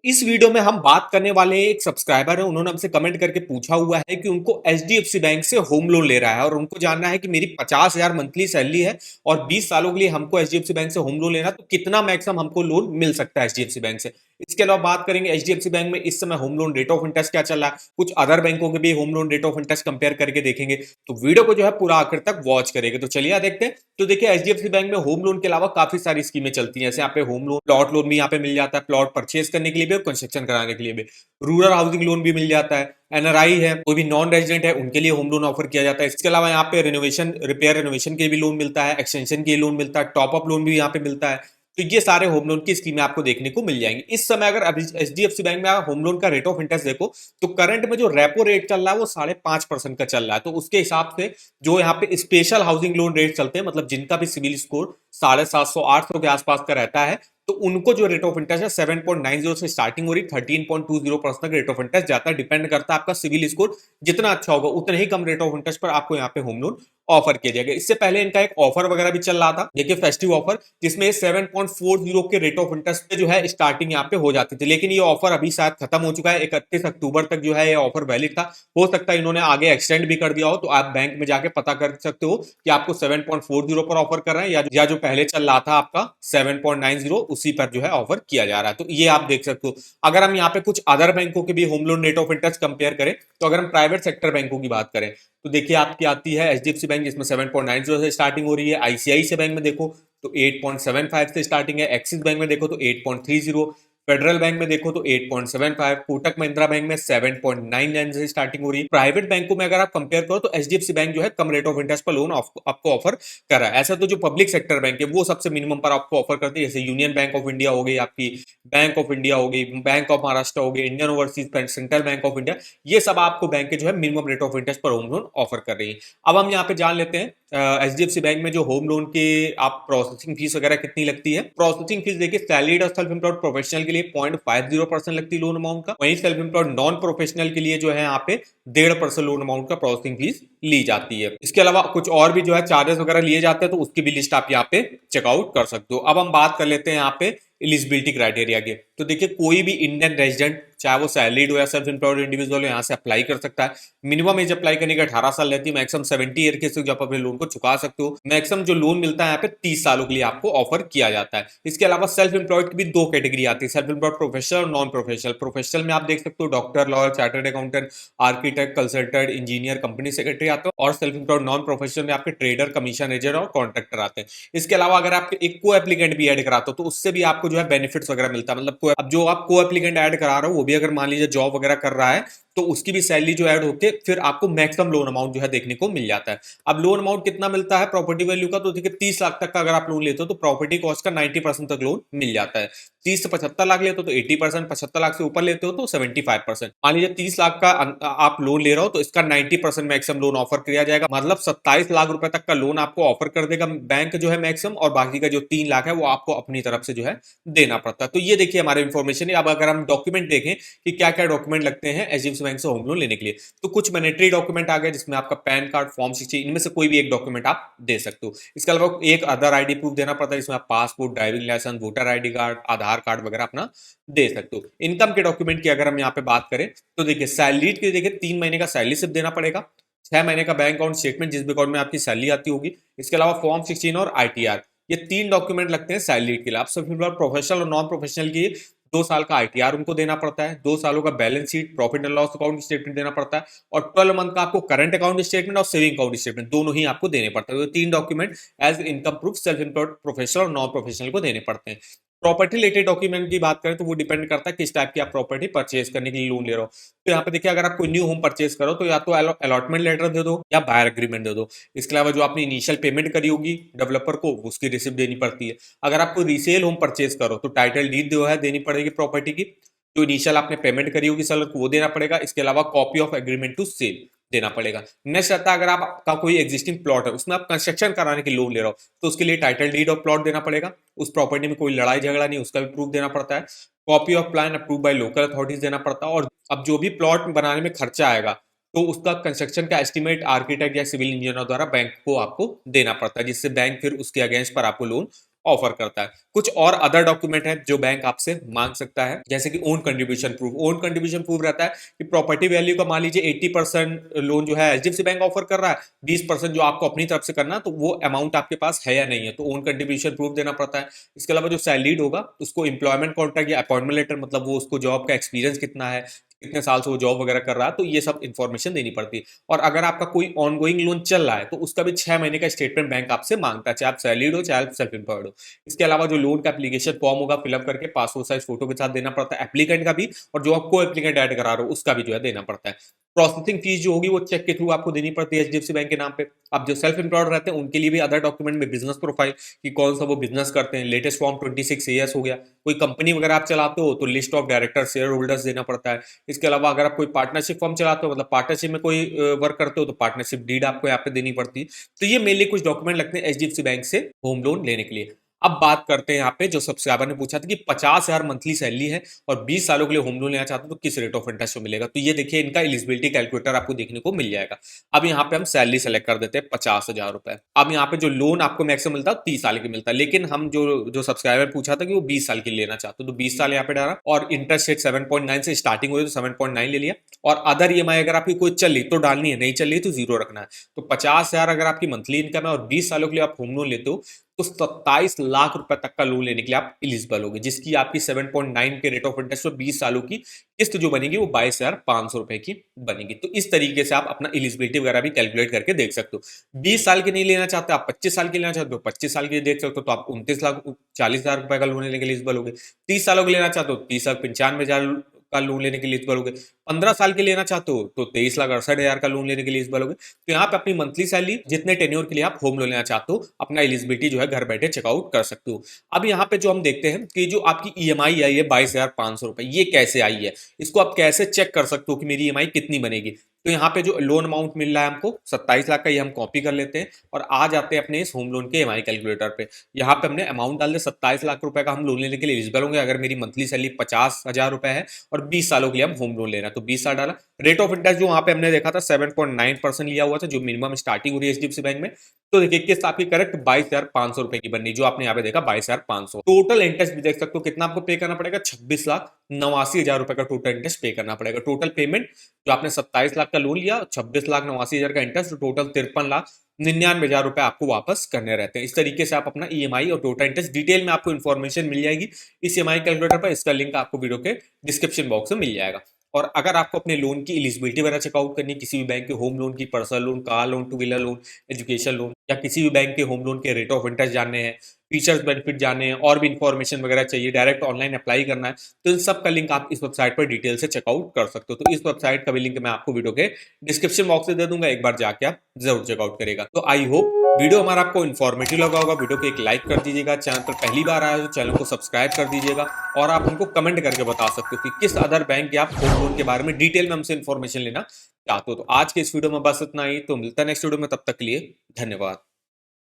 इस वीडियो में हम बात करने वाले एक सब्सक्राइबर है, उन्होंने हमसे कमेंट करके पूछा हुआ है कि उनको एचडीएफसी बैंक से होम लोन ले रहा है और उनको जानना है कि मेरी 50,000 मंथली सैलरी है और 20 सालों के लिए हमको एचडीएफसी बैंक से होम लोन लेना, तो कितना मैक्सिमम हमको लोन मिल सकता है एचडीएफसी बैंक से। इसके अलावा बात करेंगे एचडीएफसी बैंक में इस समय home loan rate of interest क्या चल रहा है, कुछ अदर बैंकों के भी home loan rate of interest compare करके देखेंगे। तो वीडियो को जो है पूरा आखिर तक वॉच करेंगे। तो चलिए देखते हैं। तो देखिए, एचडीएफसी बैंक में होम लोन के अलावा काफी सारी स्कीमें चलती हैं। जैसे यहाँ पे होम लोन, प्लॉट लोन भी यहाँ पे मिल जाता है, प्लॉट परचेज करने के लिए भी और कंस्ट्रक्शन कराने के लिए भी। रूरल हाउसिंग लोन भी मिल जाता है। एनआरआई है, कोई भी नॉन रेजिडेंट है, उनके लिए होम लोन ऑफर किया जाता है। इसके अलावा यहाँ पे रिनोवेशन, रिपेयर रिनोवेशन के भी लोन मिलता है, एक्सटेंशन के लोन मिलता है, टॉप अप लोन भी यहाँ पे मिलता है। तो ये सारे होम लोन की स्कीमें आपको देखने को मिल जाएंगी। इस समय अगर एचडीएफसी बैंक में होम लोन का रेट ऑफ इंटरेस्ट देखो, तो करंट में जो रेपो रेट चल रहा है वो 5.5% का चल रहा है। तो उसके हिसाब से जो यहाँ पे स्पेशल हाउसिंग लोन रेट चलते हैं, मतलब जिनका भी सिविल स्कोर 750 800 के आसपास का रहता है, तो उनको जो रेट ऑफ इंटरेस्ट है 7.90 से स्टार्टिंग हो रही, 13.20% तक रेट ऑफ इंटरेस्ट जाता है। डिपेंड करता है आपका सिविल स्कोर जितना अच्छा होगा उतने ही कम रेट ऑफ इंटरेस्ट पर आपको यहाँ पे होम लोन ऑफर किया जाएगा। इससे पहले इनका एक ऑफर वगैरह भी चल रहा था, देखिए फेस्टिव ऑफर, जिसमें 7.40 के रेट ऑफ इंटरेस्ट पे जो है स्टार्टिंग यहाँ पे हो जाती थी। लेकिन ये ऑफर अभी शायद खत्म हो चुका है, 31 अक्टूबर तक जो है ये ऑफर वैलिड था। हो सकता है इन्होंने आगे एक्सटेंड भी कर दिया हो, तो आप बैंक में जाके पता कर सकते हो कि आपको 7.40 पर ऑफर कर रहे हैं या जो पहले चल रहा था आपका 7.90, उसी पर जो है ऑफर किया जा रहा है। तो ये आप देख सकते हो। अगर हम यहाँ पे कुछ अदर बैंकों के भी home loan rate of interest compare करें, तो अगर हम प्राइवेट सेक्टर बैंकों की बात करें, तो देखिए आपकी आती है एचडीएफसी बैंक, जिसमें 7.90 से स्टार्टिंग हो रही है। आईसीआईसीआई बैंक में देखो तो 8.75 से स्टार्टिंग है। एक्सिस बैंक में देखो तो 8.30, फेडरल बैंक में देखो तो 8.75, कोटक महिंद्रा बैंक में 7.99 से स्टार्टिंग हो रही है। प्राइवेट बैंकों में अगर आप कंपेयर करो तो एचडीएफसी बैंक जो है कम रेट ऑफ इंटरेस्ट पर लोन आपको ऑफर कर रहा है। ऐसा तो जो पब्लिक सेक्टर बैंक है वो सबसे मिनिमम पर आपको ऑफर करती है, जैसे यूनियन बैंक ऑफ इंडिया हो गई, आपकी बैंक ऑफ इंडिया हो गई, बैंक ऑफ महाराष्ट्र हो गई, Indian overseas bank, central bank of India, ये सब आपको बैंक के जो है मिनिमम रेट ऑफ इंटरेस्ट पर होम लोन ऑफर कर रही है। अब हम यहाँ पे जान लेते हैं एचडीएफसी बैंक में जो होम लोन के आप प्रोसेसिंग फीस वगैरह कितनी लगती है। प्रोसेसिंग फीस देखिए, सैलरीड और सेल्फ एम्प्लॉयड प्रोफेशनल के लिए 0.50% लगती है लोन अमाउंट का। वहीं सेल्फ एम्प्लॉयड नॉन प्रोफेशनल के लिए जो है यहाँ पे 1.5% लोन अमाउंट का प्रोसेसिंग फीस ली जाती है। इसके अलावा कुछ और भी जो है चार्जेस वगैरह लिए जाते हैं, तो उसकी भी लिस्ट आप यहाँ पे चेकआउट कर सकते हो। अब हम बात कर लेते हैं यहाँ पे एलिजिबिलिटी क्राइटेरिया के। तो देखिए, कोई भी इंडियन रेजिडेंट, चाहे वो सैलरीड हो या सेल्फ एम्प्लॉयड इंडिविजुअल, यहाँ से अप्लाई कर सकता है। मिनिमम एज अप्लाई करने का 18 साल रहती है, मैक्सिमम 70 ईयर के आप अपने लोन को चुका सकते हो। मैक्सिमम जो लोन मिलता है यहाँ पे 30 सालों के लिए आपको ऑफर किया जाता है। इसके अलावा सेल्फ एम्प्लॉयड की भी दो कैटेगरी आती है, सेल्फ एम्प्लॉयड प्रोफेशनल और नॉन प्रोफेशनल। प्रोफेशनल में आप देख सकते हो doctor, lawyer, chartered accountant, architect, consultant, engineer, company secretary आते हैं। और सेल्फ एम्प्लॉयड नॉन प्रोफेशनल में आपके ट्रेडर, कमीशन एजेंट और कॉन्ट्रैक्टर आते हैं। इसके अलावा अगर आप एक को एप्लीकेंट भी ऐड कराते हो तो उससे भी आपको जो है बेनिफिट्स वगैरह मिलता है। मतलब अब जो आप को एप्लीकेंट ऐड करा रहे हो वो भी अगर मान लीजिए जॉब वगैरह कर रहा है, तो उसकी भी सैलरी जो ऐड होके फिर आपको मैक्सिमम लोन अमाउंट जो है देखने को मिल जाता है। अब लोन अमाउंट कितना मिलता है प्रॉपर्टी वैल्यू का, तो देखिए 30 लाख तक का अगर आप लोन लेते हो तो प्रॉपर्टी कॉस्ट का 90% तक लोन मिल जाता है। 30 से 75 लाख लेते हो तो 80%, 75 लाख से ऊपर लेते हो तो 75%। मान लीजिए 30 लाख का आप लोन ले रहे हो तो इसका 90% मैक्सिमम लोन ऑफर किया जाएगा, मतलब 27 लाख रुपए तक का लोन आपको ऑफर कर देगा बैंक जो है मैक्सिमम, और बाकी का जो 3 लाख है वो आपको अपनी तरफ से जो है देना पड़ता है। तो ये देखिए हमारे इन्फॉर्मेशन है। अब अगर हम डॉक्यूमेंट देखें कि क्या क्या डॉक्यूमेंट लगते हैं एचडीएफसी बैंक से होम लोन लेने के लिए, तो कुछ मैंडेटरी डॉक्यूमेंट आ गए, जिसमें आपका पैन कार्ड, फॉर्म 60, इनमें से कोई भी एक डॉक्यूमेंट आप दे सकते हो। इसके अलावा एक अदर आईडी प्रूफ देना पड़ता है, जिसमें आप passport, driving licence, voter ID card, Aadhaar card वगैरह अपना दे सकते हो। इनकम के डॉक्यूमेंट की अगर हम यहाँ पे बात करें, तो देखिए सैलरी के देखिए 3 महीने का सैलरी स्लिप देना पड़ेगा, 6 महीने का बैंक अकाउंट स्टेटमेंट जिस भी अकाउंट में आपकी सैलरी आती होगी। इसके अलावा फॉर्म 16 और आईटीआर, ये 3 डॉक्यूमेंट लगते हैं सैलरी के लिए। आप सब प्रोफेशनल और नॉन प्रोफेशनल की 2 साल का आईटीआर उनको देना पड़ता है, 2 सालों का balance sheet, profit and loss account statement देना पड़ता है, और 12 मंथ का आपको करंट अकाउंट स्टेटमेंट और सेविंग अकाउंट स्टेटमेंट दोनों ही आपको देने पड़ते हैं। तो 3 document as income proof self employed professional और नॉन प्रोफेशनल को देने पड़ते हैं। प्रॉपर्टी रिलेटेड डॉक्यूमेंट की बात करें तो वो डिपेंड करता है किस टाइप की आप प्रॉपर्टी परचेज करने के लिए लोन ले रहे हो। तो यहाँ पे देखिए, अगर आप कोई न्यू होम परचेज करो तो या तो अलॉटमेंट लेटर दे दो या बायर एग्रीमेंट दे दो। इसके अलावा जो आपने इनिशियल पेमेंट करी होगी डेवलपर को, उसकी रिसिप्ट देनी पड़ती है। अगर आप कोई रीसेल होम परचेज करो तो टाइटल डीड जो है देनी पड़ेगी प्रॉपर्टी की, जो इनिशियल आपने पेमेंट करी होगी सेलर को वो देना पड़ेगा। इसके अलावा copy of agreement to sale देना पड़ेगा। नेक्स्ट आता है, अगर आपका कोई एग्जिस्टिंग प्लॉट है उसमें आप कंस्ट्रक्शन कराने के लोन ले रहे हो, तो उसके लिए टाइटल डीड ऑफ प्लॉट देना पड़ेगा। उस प्रॉपर्टी में कोई लड़ाई झगड़ा नहीं, उसका भी प्रूफ देना पड़ता है। Copy of plan approve by local authorities देना पड़ता है। और अब जो भी प्लॉट बनाने में खर्चा आएगा, तो उसका कंस्ट्रक्शन का एस्टिमेट आर्किटेक्ट या सिविल इंजीनियर द्वारा बैंक को आपको देना पड़ता है, जिससे बैंक फिर उसके अगेंस्ट पर आपको लोन ऑफर करता है। कुछ और अदर डॉक्यूमेंट है जो बैंक आपसे मांग सकता है, जैसे कि own contribution proof. Own contribution proof रहता है कि प्रॉपर्टी वैल्यू का मान लीजिए 80% लोन जो है एचडीएफसी बैंक ऑफर कर रहा है, 20% जो आपको अपनी तरफ से करना है, तो वो अमाउंट आपके पास है या नहीं है, तो ओन कंट्रीब्यूशन प्रूफ देना पड़ता है। इसके अलावा जो सैलरीड होगा उसको एम्प्लॉयमेंट कॉन्ट्रैक्ट या अपॉइंटमेंट लेटर, मतलब वो उसको जॉब का एक्सपीरियंस कितना है, कितने साल से वो जॉब वगैरह कर रहा है, तो ये सब इंफॉर्मेशन देनी पड़ती है। और अगर आपका कोई ऑनगोइंग लोन चल रहा है तो उसका भी 6 महीने का स्टेटमेंट बैंक आपसे मांगता है, चाहे आप सैलरीड हो चाहे आप सेल्फ एम्प्लॉयड हो। इसके अलावा जो लोन का एप्लीकेशन फॉर्म होगा फिलअप करके पासपोर्ट साइज फोटो के साथ देना पड़ता है एप्लीकेंट का भी, और जो आपको एप्लीकेंट ऐड करा रहे हो उसका भी जो है देना पड़ता है। प्रोसेसिंग फीस जो होगी वो चेक के थ्रू आपको देनी पड़ती है एचडीएफसी बैंक के नाम पे। अब जो सेल्फ एम्प्लॉयड रहते हैं उनके लिए भी अदर डॉक्यूमेंट में बिजनेस प्रोफाइल कि कौन सा वो बिजनेस करते हैं, लेटेस्ट फॉर्म 26 हो गया। कोई कंपनी वगैरह आप चलाते हो तो list of director share holders देना पड़ता है। इसके अलावा अगर आप कोई पार्टनरशिप फॉर्म चलाते हो, मतलब पार्टनरशिप में कोई वर्क करते हो, तो पार्टनरशिप डीड आपको यहाँ पे देनी पड़ती है। तो ये मेनली कुछ डॉक्यूमेंट लगते हैं एचडीएफसी बैंक से होम लोन लेने के लिए। अब बात करते हैं यहाँ पे, जो सब्सक्राइबर ने पूछा था कि 50,000 मंथली सैलरी है और 20 सालों के लिए होम लोन लेना चाहते हो तो किस रेट ऑफ इंटरेस्ट मिलेगा, तो ये देखिए इनका एलिजिबिलिटी कैलकुलेटर आपको देखने को मिल जाएगा। अब यहाँ पे हम सैलरी सेलेक्ट कर देते हैं 50,000 रुपए। अब यहाँ पे जो लोन आपको मैक्सिमम मिलता है 30 साल की मिलता है, लेकिन हम जो सब्सक्राइबर पूछा था कि वो 20 साल की लेना चाहते हो तो 20 साल यहाँ पे डाला, और इंटरेस्ट रेट 7.9 से स्टार्टिंग हुई तो 7.9 ले लिया। और अदर ईएमआई अगर आपकी कोई चल रही तो डालनी है, नहीं चल रही तो जीरो रखना है। तो 50,000 अगर आपकी मंथली इनकम है और 20 सालों के लिए आप होम लोन लेते हो तो 27 लाख रुपए तक का लोन लेने के लिए आप एलिजिबल होगे, जिसकी आपकी 7.9 के रेट ऑफ इंटरेस्ट और 20 सालों की किस्त जो बनेगी वो 22,500 रुपए की बनेगी। तो इस तरीके से आप अपना एलिजिबिलिटी वगैरह भी कैलकुलेट करके देख सकते हो। 20 साल के नहीं लेना चाहते, आप 25 साल के लेना चाहते हो 25 साल के देख सकते हो, तो आप 29,40,000 रुपए का लोन लेने के लिए एलिजिबल होगे। 30 सालों के लेना चाहते हो 30,95,000 का लोन लेने के लिए एलिजिबल होगे। 15 साल के लेना चाहते हो तो 23,68,000 का लोन लेने के लिए एलिजिबल होगे। तो यहाँ पे अपनी मंथली सैलरी जितने टेन्योर के लिए आप होम लोन लेना चाहते हो अपना एलिजिबिलिटी जो है घर बैठे चेकआउट कर सकते हो। अब यहाँ पे जो हम देखते हैं कि जो आपकी ईएमआई आई है 22,500 रुपए, ये कैसे आई है, इसको आप कैसे चेक कर सकते हो कि मेरी ईएमआई कितनी बनेगी। तो यहाँ पे जो लोन अमाउंट मिल रहा है हमको 27 लाख का, ये हम कॉपी कर लेते हैं और आ जाते हैं अपने इस होम लोन के ईएमआई कैलकुलेटर पे। यहाँ पे हमने अमाउंट डाल दिया 27 लाख रुपए का हम लोन लेने के लिए एलिजिबल होंगे अगर मेरी मंथली सैलरी 50,000 रुपए है और 20 सालों के लिए हम होम लोन लेना है, तो 20 साल डाला। रेट ऑफ इंटरेस्ट जो वहां पे हमने देखा था 7.9% लिया हुआ था, जो मिनिमम स्टार्टिंग हो रही है एचडीएफसी बैंक में। तो देखिए किस्त आपकी करेक्ट 22,500 रुपए की बननी, जो आपने यहाँ पे देखा 22,500। टोटल इंटरेस्ट भी देख सकते हो कितना आपको पे करना पड़ेगा, 26,89,000 रुपए का टोटल इंटरेस्ट पे करना पड़ेगा। टोटल पेमेंट जो आपने 27 लाख का लोन लिया, 26,89,000 का इंटरेस्ट, टोटल 53,99,000 रुपए आपको वापस करने रहते हैं। इस तरीके से आप अपना ईएमआई और टोटल इंटरेस्ट डिटेल में आपको इन्फॉर्मेशन मिल जाएगी इस ईएमआई कैलकुलेटर पर। इसका लिंक आपको वीडियो के डिस्क्रिप्शन बॉक्स में मिल जाएगा। और अगर आपको अपने लोन की एलिजिबिलिटी वगैरह चेकआउट करनी है, किसी भी बैंक के होम लोन की, personal loan, car loan, two wheeler loan, education loan, या किसी भी बैंक के होम लोन के रेट ऑफ इंटरेस्ट जानने हैं, फीचर्स बेनिफिट जानने हैं, और भी इन्फॉर्मेशन वगैरह चाहिए, डायरेक्ट ऑनलाइन अप्लाई करना है, तो इन सब का लिंक आप इस वेबसाइट पर डिटेल से चेकआउट कर सकते हो। तो इस वेबसाइट का भी लिंक मैं आपको वीडियो के डिस्क्रिप्शन बॉक्स में दे दूंगा, एक बार जाके आप जरूर चेकआउट करेगा। तो आई होप वीडियो हमारा आपको इन्फॉर्मेटिव लगा होगा। वीडियो को एक लाइक कर दीजिएगा, चैनल पर पहली बार आया तो चैनल को सब्सक्राइब कर दीजिएगा, और आप हमको कमेंट करके बता सकते हो कि किस अदर बैंक के आप होम लोन के बारे में डिटेल में हमसे इन्फॉर्मेशन लेना चाहते हो। तो आज के इस वीडियो में बस इतना ही, तो मिलता है नेक्स्ट वीडियो में, तब तक के लिए धन्यवाद।